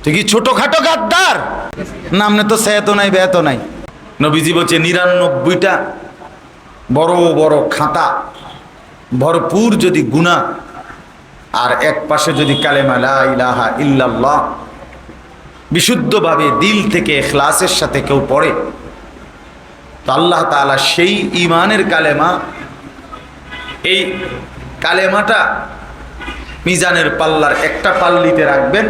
তুই কি ছোটখাটো গাদ্দার? নামনে তো সেতো নাই বেতো নাই। নবীজি বলছে 99টা বড় বড় খাতা ভরপুর যদি গুনাহ, আর এক পাশে যদি কালেমা লা ইলাহা ইল্লাল্লাহ বিশুদ্ধভাবে দিল থেকে ইখলাসের সাথে কেউ পড়ে, তো আল্লাহ তাআলা সেই ঈমানের কালেমা, এই কালেমাটা মিজানের পাল্লার একটা পাল্লিতে রাখবেন,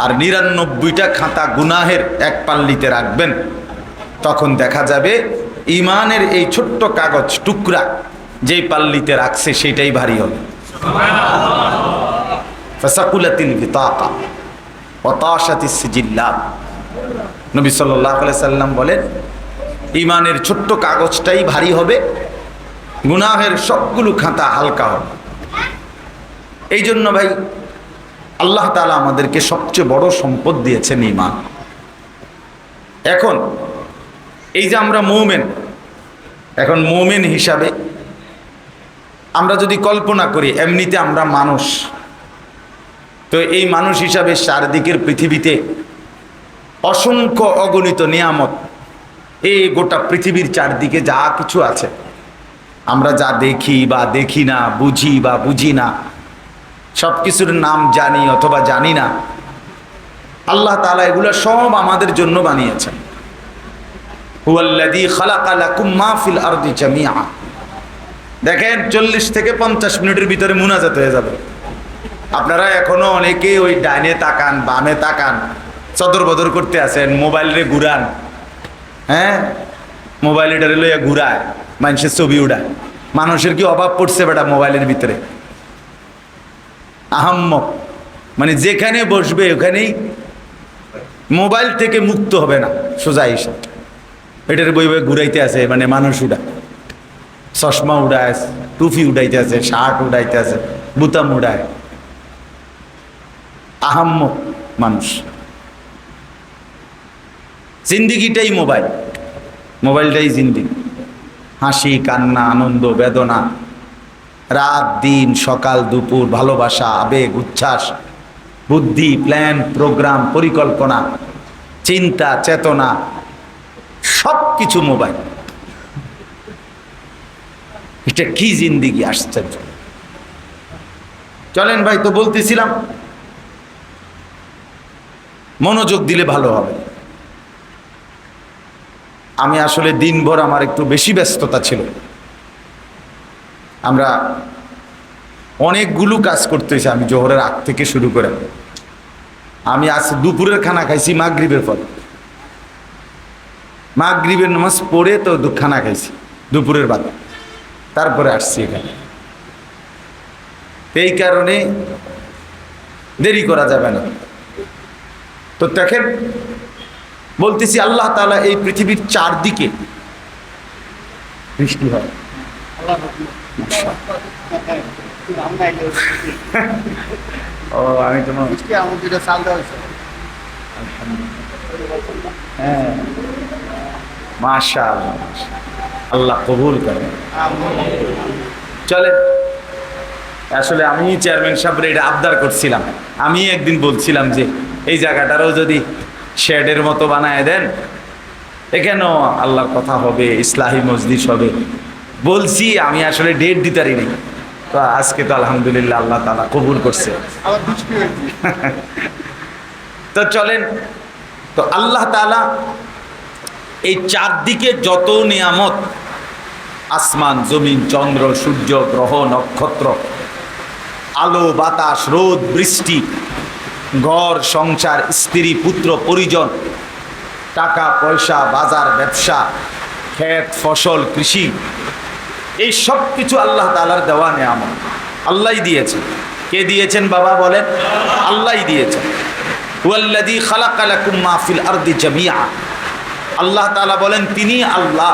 আর 99টা খাতা গুনাহের এক পাল্লিতে রাখবেন। তখন দেখা যাবে ঈমানের এই ছোট্ট কাগজ টুকরা যেই পাল্লিতে রাখছে সেটাই ভারী হবে। ফাসাকুলাতিল বিতাকা ওয়া তাশাতিস সিজিল্লাত। নবী সাল্লাল্লাহু আলাইহি সাল্লাম বলেন, ঈমানের ছোট্ট কাগজটাই ভারী হবে, গুনাহের সবগুলো খাতা হালকা হবে। এই জন্য ভাই আল্লাহ তাআলা আমাদেরকে সবচেয়ে বড় সম্পদ দিয়েছেন ঈমান। এখন এই যে আমরা মুমিন, এখন মুমিন হিসাবে আমরা যদি কল্পনা করি, এমনিতে আমরা মানুষ, তো এই মানুষ হিসাবে চারদিকের পৃথিবীতে অসংখ্য অগণিত নিয়ামত, এই গোটা পৃথিবীর চারদিকে যা কিছু আছে, আমরা যা দেখি বা দেখি না, বুঝি বা বুঝি না, সব কিছুর নাম জানি অথবা জানি না, আল্লাহ তাআলা এগুলো সব আমাদের জন্য বানিয়েছেন। হুয়াল্লাযী খালাকা লাকুম মা ফিল আরদি জামিআ। দেখেন 40 থেকে 50 মিনিটের ভিতরে মুনাজাত হয়ে যাবে। আপনারা এখনো অনেকে ওই ডাইনে তাকান বামে তাকান, সদর বদর করতে আছেন, মোবাইল রে ঘুরান, হ্যাঁ মোবাইলটা লইয়া ঘুরায়, মানুষের ছবি উড়ায়। মানুষের কি অভাব পড়ছে বেটা মোবাইলের ভিতরে? আহাম্মক, মানে যেখানে বসবে ওখানেই মোবাইল থেকে মুক্ত হবে না, সোজা হিসাব এটার বই বই ঘুরাইতে আছে, মানে মানুষ উড়ায়, চশমা উড়ায়, টুপি উড়াইতে আছে, শার্ট উড়াইতে আছে, বুতাম উড়ায়। আহাম্মক মানুষ, জিন্দিগিটাই মোবাইল, মোবাইলটাই জিন্দিগি। হাসি কান্না আনন্দ বেদনা, রাত দিন সকাল দুপুর, ভালোবাসা আবেগ উচ্ছ্বাস, বুদ্ধি প্ল্যান প্রোগ্রাম পরিকল্পনা চিন্তা চেতনা সব কিছু মোবাইল। এটা কি জিন্দিগি আশ্চর্য। চলেন ভাই, তো বলতেছিলাম মনোযোগ দিলে ভালো হবে। আমি আসলে দিনভর আমার একটু বেশি ব্যস্ততা ছিল, আমরা অনেকগুলো কাজ করতেছি। আমি জোহরের আগ থেকে শুরু করে আমি আজ দুপুরের খানা খাইছি মাগরিবের পর, মাগরিবের নামাজ পড়ে তো খানা খাইছি দুপুরের বাদ, তারপরে আসছি এখানে। এই কারণে দেরি করা যাবে না। তো দেখেন বলতেছি, আল্লাহ তাআলা এই পৃথিবীর চারদিকে বৃষ্টি হয়। ও আমি তোমার হ্যাঁ মাশাআল্লাহ, আল্লাহ কবুল করেন। চলে আসলে আমি চেয়ারম্যান সাহেবের এটা আবদার করছিলাম। আমি একদিন বলছিলাম যে এই জায়গাটারও যদি শেডের মতো বানায় দেন, এখানেও আল্লাহর কথা হবে, ইসলাহি মজলিস হবে। বলছি আমি আসলে ডেট দিতারি নেই, তো আজকে তো আলহামদুলিল্লাহ আল্লাহ তাআলা কবুল করছে। তো চলেন, তো আল্লাহ তাআলা এই চারদিকে যত নিয়ামত, আসমান জমিন চন্দ্র সূর্য গ্রহ নক্ষত্র, আলো বাতাস রোদ বৃষ্টি, ঘর সংসার স্ত্রী পুত্র পরিজন, টাকা পয়সা বাজার ব্যবসা, ক্ষেত ফসল কৃষি, এই সব কিছু আল্লাহ তাআলার দেওয়া নিয়ামত। আল্লাহই দিয়েছেন। কে দিয়েছেন বাবা বলেন? আল্লাহই দিয়েছেন। হুয়াল্লাযী খালাকা লাকুম মা ফিল আরদি জামিআ। আল্লাহ তাআলা বলেন তিনি আল্লাহ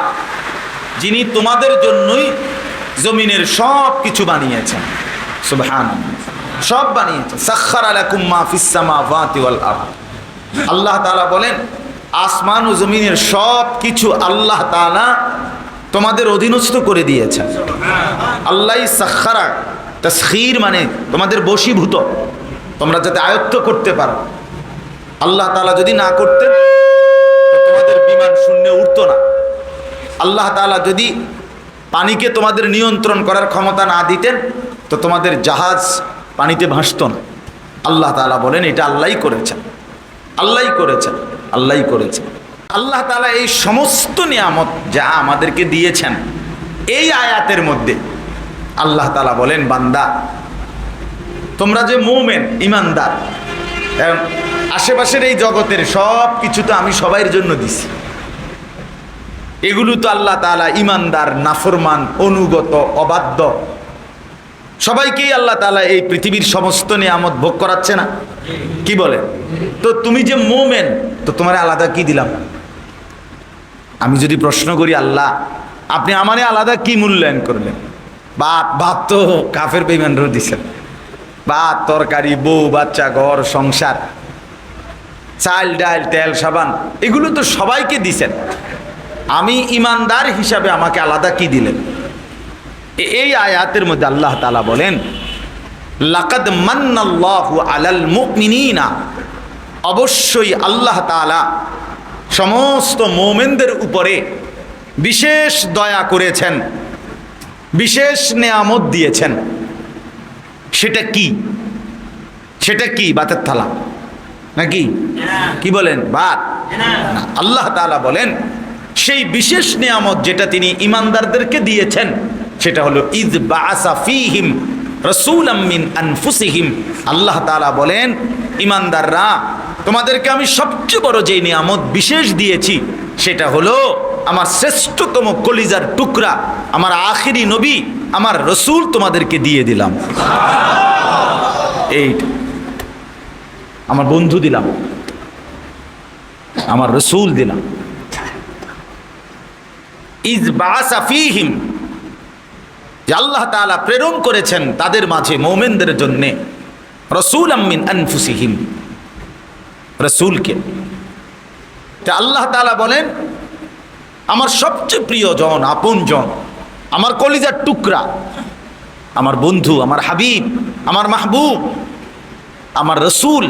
যিনি তোমাদের জন্যই জমিনের সব কিছু বানিয়েছেন। সুবহানাল্লাহ, সব বানিয়েছেন। সাখখারা লাকুম মা ফিস সামাওয়াতি ওয়াল আরদ। আল্লাহ তাআলা বলেন আসমান ও জমিনের সব কিছু আল্লাহ তাআলা তোমাদের অধীনস্থ করে দিয়েছেন। আল্লাহই সাখখারা, তাসখীর মানে তোমাদের বশীভূত, তোমরা যাতে আয়ত্ত করতে পারো। আল্লাহ তাআলা যদি না করতেন তো তোমাদের বিমান শূন্যে উঠতো না। আল্লাহ তাআলা যদি পানিকে তোমাদের নিয়ন্ত্রণ করার ক্ষমতা না দিতেন তো তোমাদের জাহাজ পানিতে ভাসত না। আল্লাহ তাআলা বলেন এটা আল্লাহই করেছেন, আল্লাহই করেছেন, আল্লাহই করেছেন। আল্লাহ তাআলা এই সমস্ত নিয়ামত যা আমাদেরকে দিয়েছেন, এই আয়াতের মধ্যে আল্লাহ তাআলা বলেন, বান্দা তোমরা যে মুমিন ঈমানদার, আশেপাশের এই জগতের সব কিছু তো আমি সবাইয়ের জন্য দিছি। এগুলো তো আল্লাহ তাআলা ঈমানদার, নাফরমান, অনুগত, অবাধ্য সবাইকেই আল্লাহ তাআলা এই পৃথিবীর সমস্ত নিয়ামত ভোগ করাচ্ছে না? কি বলে? তো তুমি যে মুমিন, তো তোমার আলাদা কি দিলাম? আমি যদি প্রশ্ন করি, আল্লাহ আপনি আমারে আলাদা কি মূল্যায়ন করলেন? ভাত তো কাফের বেঈমানরা দিছেন, ভাত, তরকারি, বউ, বাচ্চা, ঘর, সংসার, চাল, ডাল, তেল, সাবান, এগুলো তো সবাইকে দিছেন। আমি ঈমানদার হিসাবে আমাকে আলাদা কি দিলেন? এই আয়াতের মধ্যে আল্লাহ তাআলা বলেন, লাকাদ মান্নাল্লাহু আলাল মুমিনিনা, অবশ্যই আল্লাহ তাআলা সমস্ত মুমিনদের উপরে বিশেষ দয়া করেছেন, বিশেষ নেয়ামত দিয়েছেন। সেটা কি? সেটা কি? ভাতের থালা নাকি? কি বলেন? ভাত? আল্লাহ তাআলা বলেন সেই বিশেষ নিয়ামত যেটা তিনি ঈমানদারদেরকে দিয়েছেন সেটা হলো ইয বাআসা ফীহিম রাসূলাম মিন আনফুসিহিম। আল্লাহ তাআলা বলেন, ঈমানদাররা, তোমাদেরকে আমি সবচেয়ে বড় যে নিয়ামত বিশেষ দিয়েছি সেটা হলো আমার শ্রেষ্ঠতম কলিজার টুকরা, আমার আখিরি নবী, আমার রসূল তোমাদেরকে দিয়ে দিলাম। এইটা আমার বন্ধু দিলাম, আমার রসূল দিলাম। ইয বাআসা ফীহিম, যে আল্লাহ তাআলা প্রেরণ করেছেন তাদের মাঝে মুমিনদের জন্য রাসূলাম মিন আনফুসিহিম, রসূলকে। তা আল্লাহ তাআলা বলেন আমার সবচেয়ে প্রিয়জন, আপনজন, আমার কলিজার টুকরা, আমার বন্ধু, আমার হাবিব, আমার মাহবুব, আমার রসূল,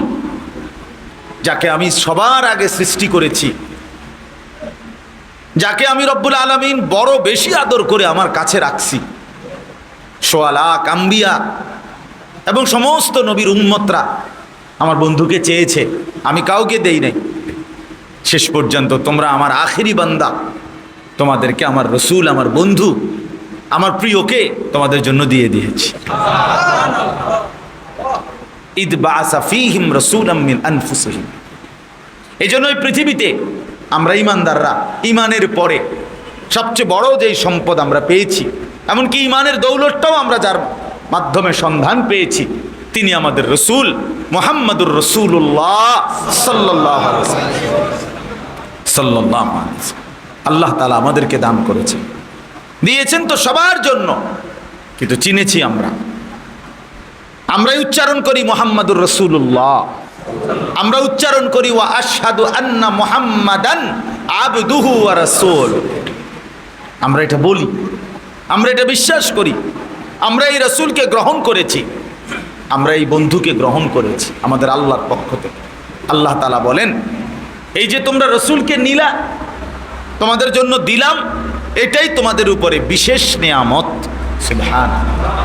যাকে আমি সবার আগে সৃষ্টি করেছি, যাকে আমি রব্বুল আলামিন বড় বেশি আদর করে আমার কাছে রাখছি। সোয়া লাখ আম্বিয়া এবং সমস্ত নবীর উম্মতরা আমার বন্ধুকে চেয়েছে, আমি কাউকে দেই নাই। শেষ পর্যন্ত তোমরা আমার আখিরি বান্দা, তোমাদেরকে আমার রসূল, আমার বন্ধু, আমার প্রিয়কে তোমাদের জন্য দিয়ে দিয়েছি। ইয বাআসা ফীহিম রাসূলাম মিন আনফুসিহিম। এই জন্যই পৃথিবীতে আমরা ঈমানদাররা ঈমানের পরে সবচেয়ে বড় যেই সম্পদ আমরা পেয়েছি, এমনকি ঈমানের দৌলতটাও আমরা যার মাধ্যমে সন্ধান পেয়েছি, তিনি আমাদের রসূল মুহাম্মদুর রাসূলুল্লাহ সাল্লাল্লাহু আলাইহি ওয়াসাল্লাম। সাল্লাল্লাহু আলাইহি ওয়াসাল্লাম আল্লাহ তাআলা আমাদেরকে দান করেছেন, দিয়েছেন তো সবার জন্য, কিন্তু চিনেছি আমরাই উচ্চারণ করি মুহাম্মদুর রাসূলুল্লাহ, আমরা উচ্চারণ করি ওয়া আশহাদু আন্না মুহাম্মাদান আবদুহু ওয়া রাসূলুহু। আমরা এটা বলি, আমরা এটা বিশ্বাস করি, আমরা এই রাসূলকে গ্রহণ করেছি, আমরা এই বন্ধুকে গ্রহণ করেছি আমাদের আল্লাহর পক্ষ থেকে। আল্লাহ তাআলা বলেন, এই যে তোমরা রাসূলকে নিলা, তোমাদের জন্য দিলাম, এটাই তোমাদের উপরে বিশেষ নিয়ামত। সুবহানাল্লাহ,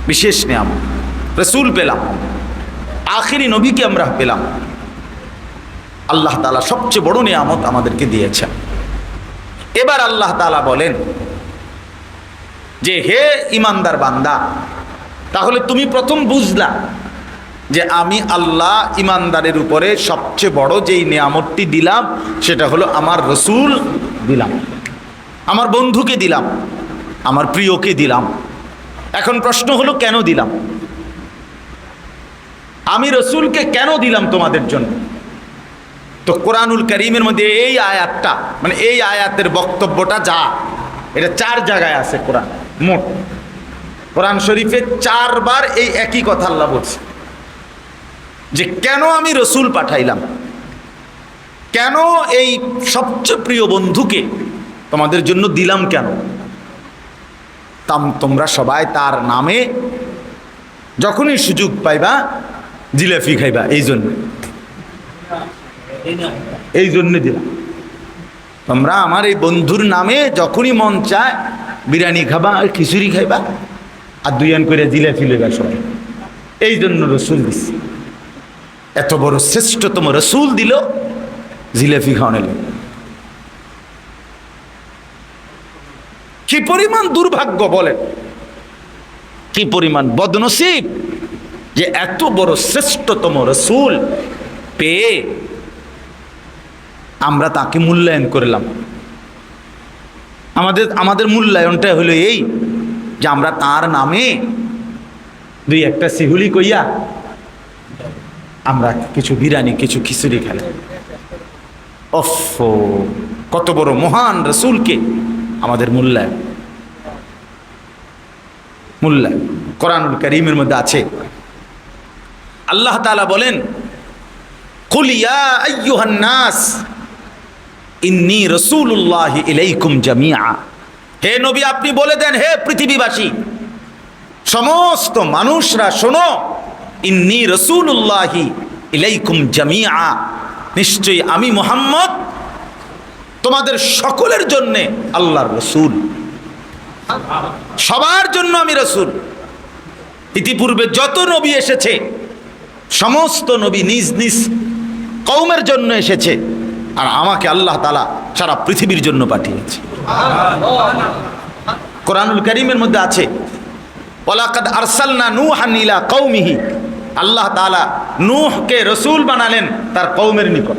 বিশেষ নিয়ামত। রাসূল পেলাম, আখিরি নবীকে আমরা পেলাম। আল্লাহ তাআলা সবচেয়ে বড় নিয়ামত আমাদেরকে দিয়েছেন। এবার আল্লাহ তাআলা বলেন যে হে ঈমানদার বান্দা, তাহলে তুমি প্রথম বুঝলা যে আমি আল্লাহ ঈমানদারের উপরে সবচেয়ে বড় যেই নিয়ামতটি দিলাম সেটা হলো আমার রসূল দিলাম, আমার বন্ধুকে দিলাম, আমার প্রিয়কে দিলাম। এখন প্রশ্ন হলো কেন দিলাম? আমি রসূলকে কেন দিলাম তোমাদের জন্য? তো কোরআনুল কারীমের মধ্যে এই আয়াতটা, মানে এই আয়াতের বক্তব্যটা যা, এটা 4 জায়গায় আছে। কোরআন শরীফে 4 বার এই একই কথা আল্লাহ বলছে যে কেন আমি রসূল পাঠাইলাম, কেন এই সবচেয়ে প্রিয় বন্ধুকে তোমাদের জন্য দিলাম, কেন? তোমরা সবাই তার নামে যখনই সুযোগ পাইবা জিলাপি খাইবা, এই জন্য। এই জন্য দিলাম। তোমরা আমার এই বন্ধুর নামে যখনই মন চায় বিরিয়ানি খাবা আর খিচুড়ি খাইবা আর দুইয়ান করে জিলাপি লেবা সবাই, এই জন্য রসুল দিচ্ছে। এত বড় শ্রেষ্ঠতম রসুল দিল জিলাপি খাওয়ানো। কি পরিমাণ দুর্ভাগ্য বলেন, কি পরিমাণ বদনসিব যে এত বড় শ্রেষ্ঠতম রসুল পেয়ে আমরা তাকে মূল্যায়ন করলাম। আমাদের মূল্যায়নটা হলো এই যে আমরা তার নামে দুই একটা শিহুলি কইয়া আমরা কিছু বিরিয়ানি কিছু খিচুড়ি খেলাম। ওফ, কত বড় মহান রসুলকে আমাদের মূল্যায়ন। কোরআনুল কারীমের মধ্যে আছে, আল্লাহ তাআলা বলেন, কুল ইয়া আইয়ুহান নাস ইন্নী রাসূলুল্লাহি ইলাইকুম জামিআ। হে নবী, আপনি বলে দেন, হে পৃথিবীবাসী, সমস্ত মানুষরা শোনো, ইন্নী রাসূলুল্লাহি ইলাইকুম জামিআ, নিশ্চয়ই আমি মুহাম্মদ তোমাদের সকলের জন্য আল্লাহর রসুল, সবার জন্য আমি রসুল। ইতিপূর্বে যত নবী এসেছে সমস্ত নবী নিজ নিজ কওমের জন্য এসেছে, আর আমাকে আল্লাহ তাআলা সারা পৃথিবীর জন্য পাঠিয়েছে। কোরআনুল কারীমের মধ্যে আছে, ওয়ালাকাদ আরসালনা নূহান ইলা কওমিহি, আল্লাহ তাআলা নূহকে রসুল বানালেন তার কওমের নিকট।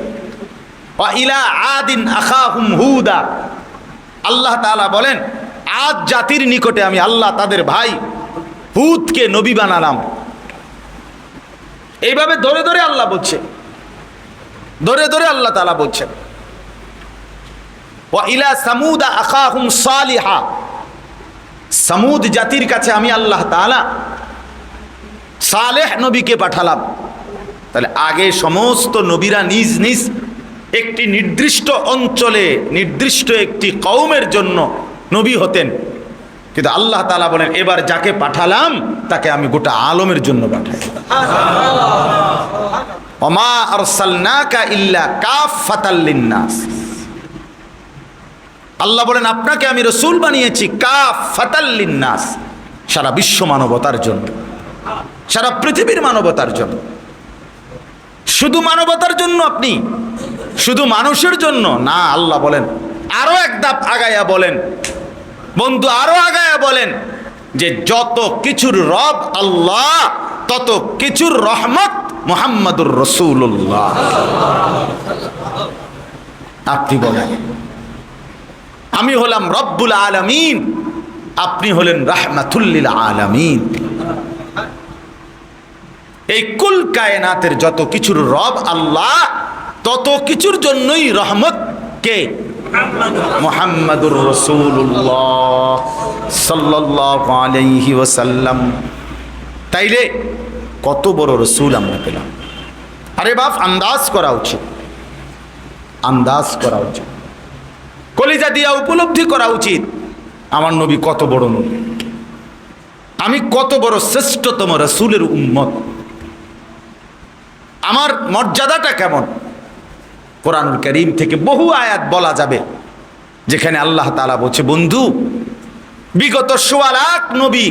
ওয়া ইলা আদিন আখাহুম হুদা, আল্লাহ তাআলা বলেন আদ জাতির নিকটে আমি আল্লাহ তাদের ভাই হুদকে নবী বানালাম। এইভাবে ধরে ধরে আল্লাহ বলছে, ধরে ধরে আল্লাহ তাআলা বলছেন। ওয়া ইলা সামুদা আখাহুম সালিহা, সামুদ জাতির কাছে আমি আল্লাহ তাআলা সালেহ নবীকে পাঠালাম। তাহলে আগে সমস্ত নবীরা নিজ নিজ একটি নির্দিষ্ট অঞ্চলে নির্দিষ্ট একটি কওমের জন্য নবী হতেন, কিন্তু আল্লাহ তাআলা বলেন এবার যাকে পাঠালাম তাকে আমি গোটা আলমের জন্য পাঠাই। ওমা আরসালনাকা ইল্লা কাফাতাল লিন্নাস, আল্লাহ বলেন আপনাকে আমি রসুল বানিয়েছি কাফাতাল লিন্নাস, সারা বিশ্ব মানবতার জন্য, সারা পৃথিবীর মানবতার জন্য। শুধু মানবতার জন্য আপনি, শুধু মানুষের জন্য না, আল্লাহ বলেন আরো এক ধাপ আগায়া বলেন, বন্ধু আরো আগায়া বলেন যে যত কিছুর রব আল্লাহ তত কিছুর রহমত মুহাম্মাদুর রাসূলুল্লাহ। আপনি বলেন আমি হলাম রব্বুল আলামিন, আপনি হলেন রাহমাতুল লিল আলামিন। এই কুল কায়নাতের যত কিছুর রব আল্লাহ তত কিছুর জন্যই রহমত কে? মুহাম্মাদুর রাসূলুল্লাহ সাল্লাল্লাহু আলাইহি ওয়াসাল্লাম। তাইলে কত বড় রসুল আমরা পেলাম। আরে বাপ, আন্দাজ করা উচিত, আন্দাজ করা উচিত, কলিজা দিয়া উপলব্ধি করা উচিত আমার নবী কত বড় নবী, আমি কত বড় শ্রেষ্ঠতম রসুলের উম্মত, আমার মর্যাদাটা কেমন। কোরআনুল কারীম থেকে বহু আয়াত বলা যাবে যেখানে আল্লাহ তাআলা বলছে, বন্ধু বিগত ১৬ লাখ নবী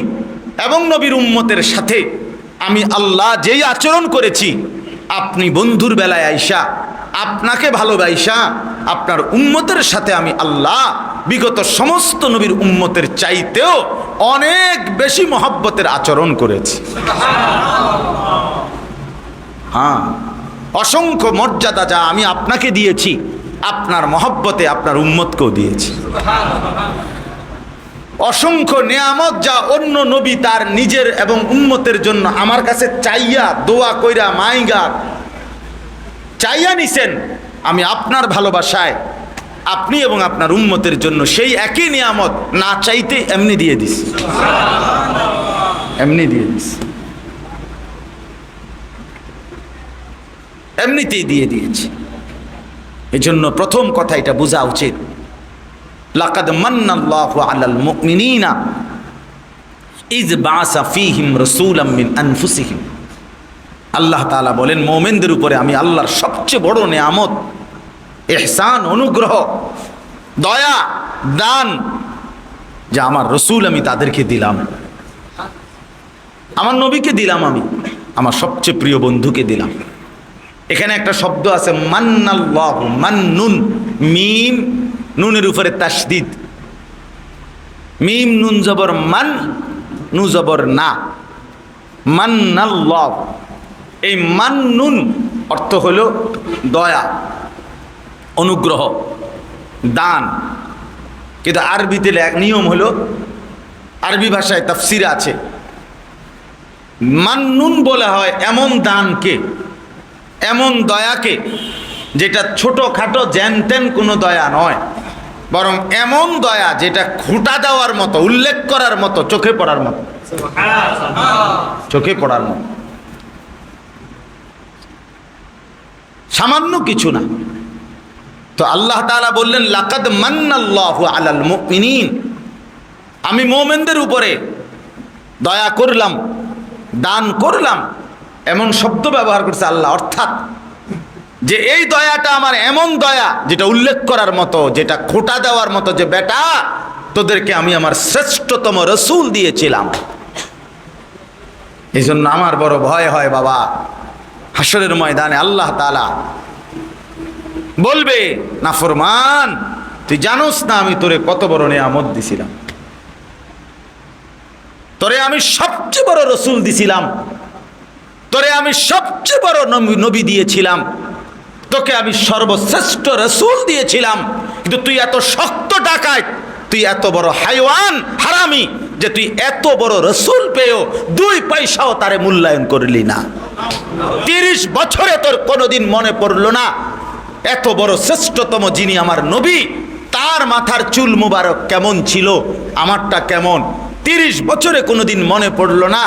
এবং নবীর উম্মতের সাথে আমি আল্লাহ যেই আচরণ করেছি, আপনি বন্ধুর বেলায় আইসা আপনাকে ভালোবাসা আপনার উম্মতের সাথে আমি আল্লাহ বিগত সমস্ত নবীর উম্মতের চাইতেও অনেক বেশি মহব্বতের আচরণ করেছি। হ্যাঁ, অসংখ্য মর্যাদা যা আমি আপনাকে দিয়েছি, আপনার মহব্বতে আপনার উম্মতকেও দিয়েছি। অসংখ্য নেয়ামত যা অন্য নবী তার নিজের এবং উম্মতের জন্য আমার কাছে চাইয়া দোয়া কইরা মাইগা চাইয়া নিছেন, আমি আপনার ভালোবাসায় আপনি এবং আপনার উম্মতের জন্য সেই একই নিয়ামত না চাইতে এমনি দিয়ে দিস, এমনি দিয়ে দিস, এমনিতেই দিয়ে দিয়েছি। এজন্য প্রথম কথা এটা বোঝা উচিত, লাকাদ মান্নাল্লাহু আলাল মুমিনিনা ইয বাআসা ফীহিম রাসূলাম মিন আনফুসিহিম। আল্লাহ তাআলা বলেন মুমিনদের উপরে আমি আল্লাহর সবচেয়ে বড় নেয়ামত, ইহসান, অনুগ্রহ, দয়া, দান, যে আমার রসুল আমি তাদেরকে দিলাম, আমার নবীকে দিলাম, আমি আমার সবচেয়ে প্রিয় বন্ধুকে দিলাম। এখানে একটা শব্দ আছে মান্নাল্লাহু, মান্নুন, মিম নুনের উপরে তাসদিদ, মিম নুন জবর মান, নু জবর না, মান্নাল্লাহু। এই মান্নুন অর্থ হলো দয়া, অনুগ্রহ, দান। কিন্তু আরবিতে নিয়ম হলো, আরবি ভাষায় তাফসির আছে, মান্নুন বলা হয় এমন দানকে, এমন দয়াকে যেটা ছোটোখাটো জ্যানত্যান কোনো দয়া নয়, বরং এমন দয়া যেটা খুঁটা দেওয়ার মতো, উল্লেখ করার মতো, চোখে পড়ার মতো, চোখে পড়ার মতো, সামান্য কিছু না। তো আল্লাহ তাআলা বললেন লাকাদ মান্নাল্লাহু আলাল মুমিনিন, আমি মুমিনদের উপরে দয়া করলাম, দান করলাম, এমন শব্দ ব্যবহার করছে আল্লাহ। অর্থাৎ যে এই দয়াটা আমার এমন দয়া যেটা উল্লেখ করার মতো, যেটা খোঁটা দেওয়ার মতো, যে বেটা তোদেরকে আমি আমার শ্রেষ্ঠতম রসুল দিয়েছিলাম। এই জন্য আমার বড় ভয় হয় বাবা, হাসরের ময়দানে আল্লাহ তাআলা বলবে নাফরমান তুই জানোস না আমি তোরে কত বড় নেয়ামত দিছিলাম, তোরে আমি সবচেয়ে বড় রসুল দিছিলাম, তোরে আমি সবচেয়ে বড় নবী দিয়েছিলাম, তোকে আমি সর্বশ্রেষ্ঠ রসুল দিয়েছিলাম, কিন্তু তুই এত শক্ত ডাকাত, তুই এত বড় হাইওয়ান, হারামি, যে তুই এত বড় রসুল পেয়েও 2 পয়সাও তারে মূল্যায়ন করলি না। 30 বছরে তোর কোনোদিন মনে পড়লো না এত বড় শ্রেষ্ঠতম যিনি আমার নবী, তার মাথার চুল মুবারক কেমন ছিল, আমারটা কেমন। 30 বছরে কোনোদিন মনে পড়লো না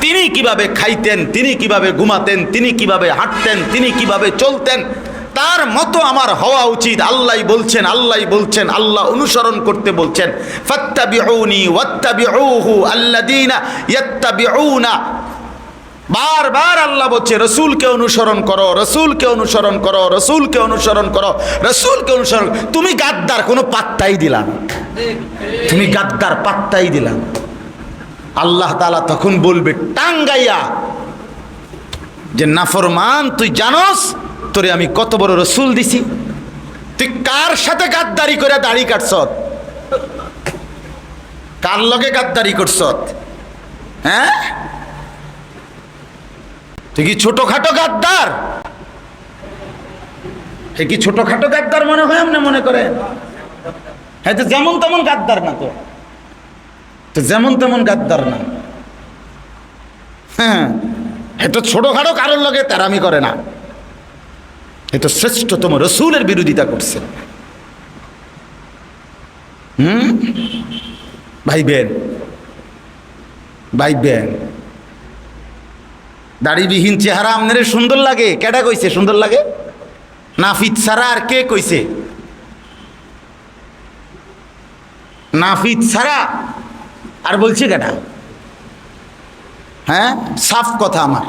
তিনি কিভাবে খাইতেন, তিনি কিভাবে ঘুমাতেন, তিনি কিভাবে হাঁটতেন, তিনি কিভাবে চলতেন। তার মতো আমার হওয়া উচিত। আল্লাহই বলছেন, আল্লাহই বলছেন, আল্লাহ অনুসরণ করতে বলছেন, ফাত্তাবিউনি ওয়াত্তাবিউহু আল্লাযীনা ইয়াত্তাবিউনা। বারবার আল্লাহ বলছে রসুলকে অনুসরণ করো, রসুলকে অনুসরণ করো, রসুলকে অনুসরণ করো, রসুলকে অনুসরণ। তুমি গাদ্দার কোনো পাত্তাই দিলা না, তুমি গাদ্দার পাত্তাই দিলা না। আল্লাহ তাআলা তখন বলবে টাঙ্গাইয়া যে নাফরমান তুই জানোস তোরে আমি কত বড় রসুল দিছি, তুই কার সাথে গাদ্দারি করে দাড়ি কাটছ, কার লগে গাদ্দারি করছ? হ্যাঁ, তুই কি ছোটখাটো গাদ্দার? সে কি ছোটখাটো গাদ্দার মনে হয় আপনি মনে করেন? হ্যাঁ, তো যেমন তেমন গাদ্দার না, তো যেমন তেমন গাদ্দার না। হ্যাঁ, এতো ছোটখাটো কারোর লগে তেরামি করে না, এ তো শ্রেষ্ঠতম রসুলের বিরোধিতা করছে। ভাইবেন, ভাইবেন, দাড়িবিহীন চেহারা আপনাদের সুন্দর লাগে? কেডা কইছে সুন্দর লাগে? নাফিদ ছাড়া আর কে কইছে? নাফিদ ছাড়া আর বলছে কেডা? হ্যাঁ, সাফ কথা আমার,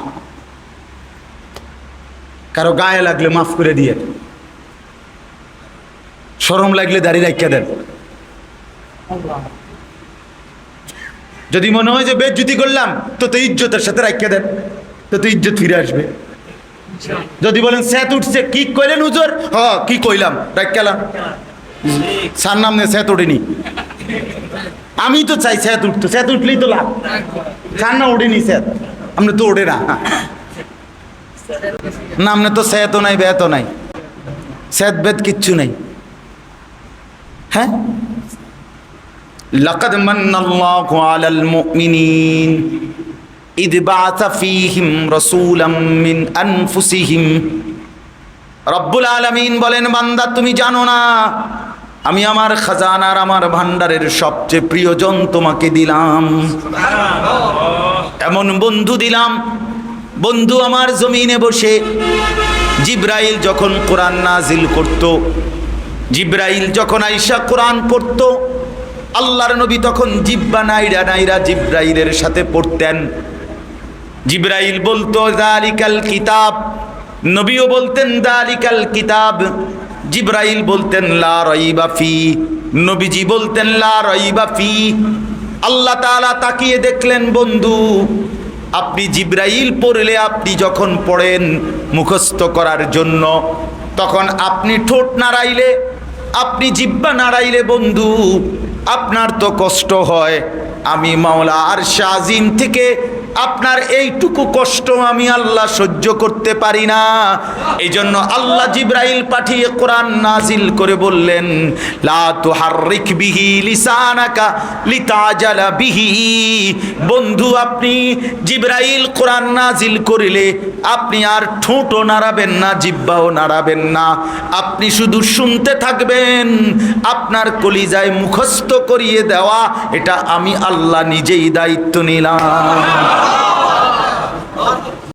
কারো গায়ে লাগলে মাফ করে দিয়ে, শরম লাগলে দাড়ি রাখিয়া দেন। যদি মনে হয় যে বেজ্জতি করলাম তো ইজ্জতের সাথে রাখিয়া দেন, তো ইজ্জত ফিরে আসবে। যদি বলেন স্যাত উঠছে, কি কইলেন হুজুর? হ, কি কইলাম, রাখিয়ালাম, সার নাম নিয়ে স্যাত ওঠেনি। আমি তো চাই স্যাত উঠতো, স্যাত উঠলেই তো লাভ। সার না ওঠেনি স্যাত, আপনি তো ওঠে না, নামনে তো স্যাতও নাই, বেতও নাই, স্যাত বেত কিচ্ছু নাই। হ্যাঁ, লাকাদ মান্নাল্লাহু আলাল মুমিনিন ইদ বাআসা ফীহিম রাসূলাম মিন আনফুসিহিম। রব্বুল আলামিন বলেন, বান্দা তুমি জানো না আমি আমার খাজানার, আমার ভান্ডারের সবচেয়ে প্রিয়জন তোমাকে দিলাম। এমন বন্ধু দিলাম, বন্ধু আমার জমিনে বসে জিব্রাইল যখন কোরআন নাজিল করত, জিব্রাইল যখন আইসা কোরআন পড়ত, আল্লাহর নবী তখন জিব্বা নাইরা নাইরা জিব্রাইলের সাথে পড়তেন। জিবরাইল বলতো যালিকাল কিতাব, নবীও বলতেন যালিকাল কিতাব, জিবরাইল বলতেন লা রাইবা ফি, নবীজি বলতেন লা রাইবা ফি। আল্লাহ তাআলা তাকিয়ে দেখলেন বন্ধু, আপনি জিবরাইল পড়লে আপনি যখন পড়েন মুখস্থ করার জন্য, তখন আপনি ঠোঁট নাড়াইলে, আপনি জিহ্বা নাড়াইলে বন্ধু আপনার তো কষ্ট হয়। আমি মাওলা আরশে আজিম থেকে আপনার এইটুকু কষ্ট আমি আল্লাহ সহ্য করতে পারি না। এই জন্য আল্লাহ জিবরাইল পাঠিয়ে কোরআন নাজিল করে বললেন লা তুহাররিক বিহি লিসানাকা লিতাজালা বিহি। বন্ধু আপনি জিবরাইল কোরআন নাজিল করিলে আপনি আর ঠোঁটও নাড়াবেন না, জিহ্বাও নাড়াবেন না, আপনি শুধু শুনতে থাকবেন। আপনার কলিজায় মুখস্থ করিয়ে দেওয়া এটা আমি আল্লাহ নিজেই দায়িত্ব নিলাম।